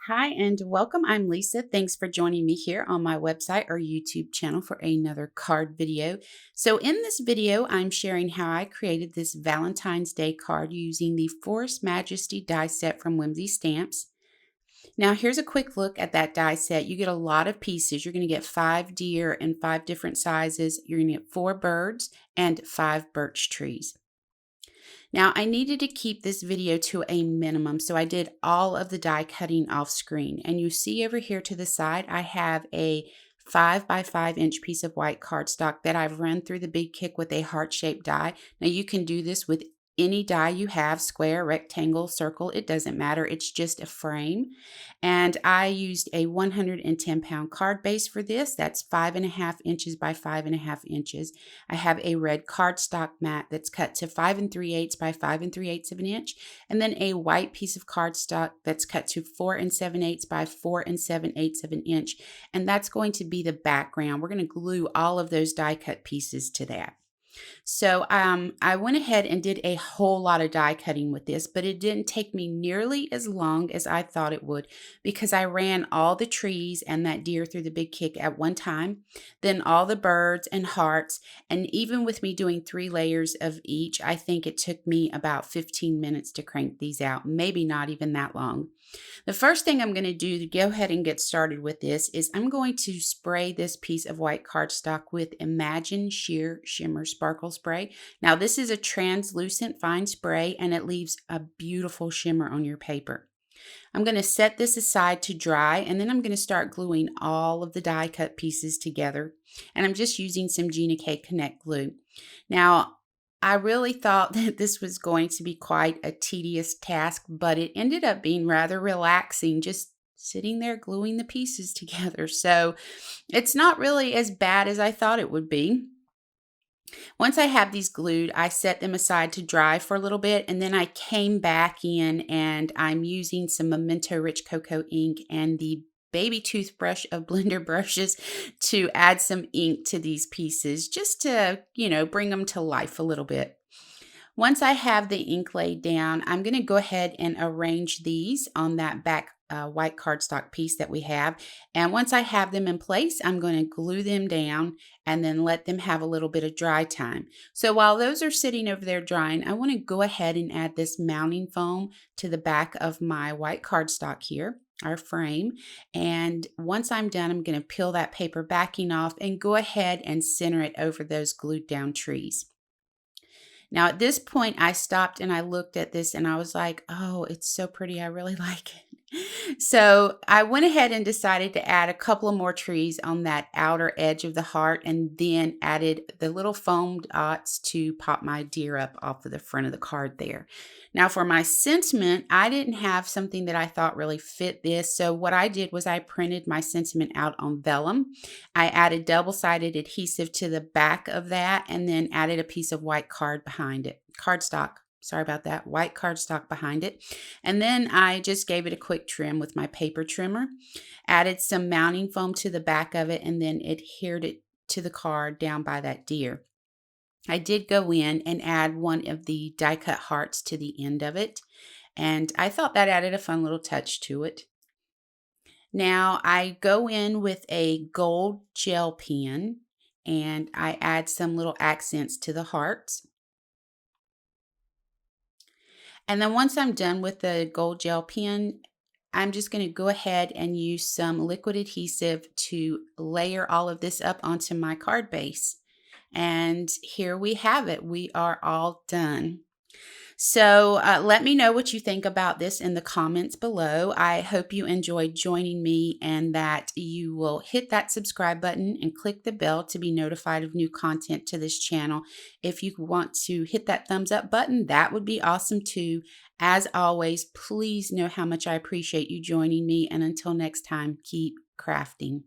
Hi and welcome. I'm Lisa. Thanks for joining me here on my website or YouTube channel for another card video. So in this video, I'm sharing how I created this Valentine's Day card using the Forest Majesty die set from Whimsy Stamps. Now here's a quick look at that die set. You get a lot of pieces. You're going to get 5 deer in 5 different sizes. You're going to get 4 birds and 5 birch trees. Now I needed to keep this video to a minimum, so I did all of the die cutting off screen. And you see over here to the side, I have a 5 by 5 inch piece of white cardstock that I've run through the big kick with a heart-shaped die. Now you can do this with any die you have, square, rectangle, circle, it doesn't matter. It's just a frame. And I used a 110-pound card base for this. That's 5.5 inches by 5.5 inches. I have a red cardstock mat that's cut to 5 3/8 by 5 3/8 of an inch, and then a white piece of cardstock that's cut to 4 7/8 by 4 7/8 of an inch, and that's going to be the background. We're going to glue all of those die cut pieces to that. So I went ahead and did a whole lot of die cutting with this, but it didn't take me nearly as long as I thought it would because I ran all the trees and that deer through the big kick at one time, then all the birds and hearts, and even with me doing 3 layers of each, I think it took me about 15 minutes to crank these out, maybe not even that long. The first thing I'm going to do to go ahead and get started with this is I'm going to spray this piece of white cardstock with Imagine Sheer Shimmer Sparkle Spray. Now this is a translucent fine spray and it leaves a beautiful shimmer on your paper. I'm going to set this aside to dry and then I'm going to start gluing all of the die cut pieces together. And I'm just using some Gina Connect glue. Now I really thought that this was going to be quite a tedious task, but it ended up being rather relaxing, just sitting there gluing the pieces together. So it's not really as bad as I thought it would be. Once I have these glued, I set them aside to dry for a little bit, and then I came back in and I'm using some Memento Rich Cocoa ink and the baby toothbrush of blender brushes to add some ink to these pieces just to, bring them to life a little bit. Once I have the ink laid down, I'm going to go ahead and arrange these on that back white cardstock piece that we have. And once I have them in place, I'm going to glue them down and then let them have a little bit of dry time. So while those are sitting over there drying, I want to go ahead and add this mounting foam to the back of my white cardstock here, our frame. And once I'm done, I'm going to peel that paper backing off and go ahead and center it over those glued down trees. Now at this point, I stopped and I looked at this and I was like, oh, it's so pretty. I really like it. So I went ahead and decided to add a couple of more trees on that outer edge of the heart and then added the little foam dots to pop my deer up off of the front of the card there. Now for my sentiment, I didn't have something that I thought really fit this. So what I did was I printed my sentiment out on vellum. I added double-sided adhesive to the back of that and then added a piece of white cardstock. Sorry about that, white cardstock behind it. And then I just gave it a quick trim with my paper trimmer, added some mounting foam to the back of it, and then adhered it to the card down by that deer. I did go in and add one of the die cut hearts to the end of it, and I thought that added a fun little touch to it. Now I go in with a gold gel pen and I add some little accents to the hearts. And then once I'm done with the gold gel pen, I'm just going to go ahead and use some liquid adhesive to layer all of this up onto my card base. And here we have it. We are all done. So let me know what you think about this in the comments below. I hope you enjoyed joining me and that you will hit that subscribe button and click the bell to be notified of new content to this channel. If you want to hit that thumbs up button, that would be awesome too. As always, please know how much I appreciate you joining me. And until next time, keep crafting.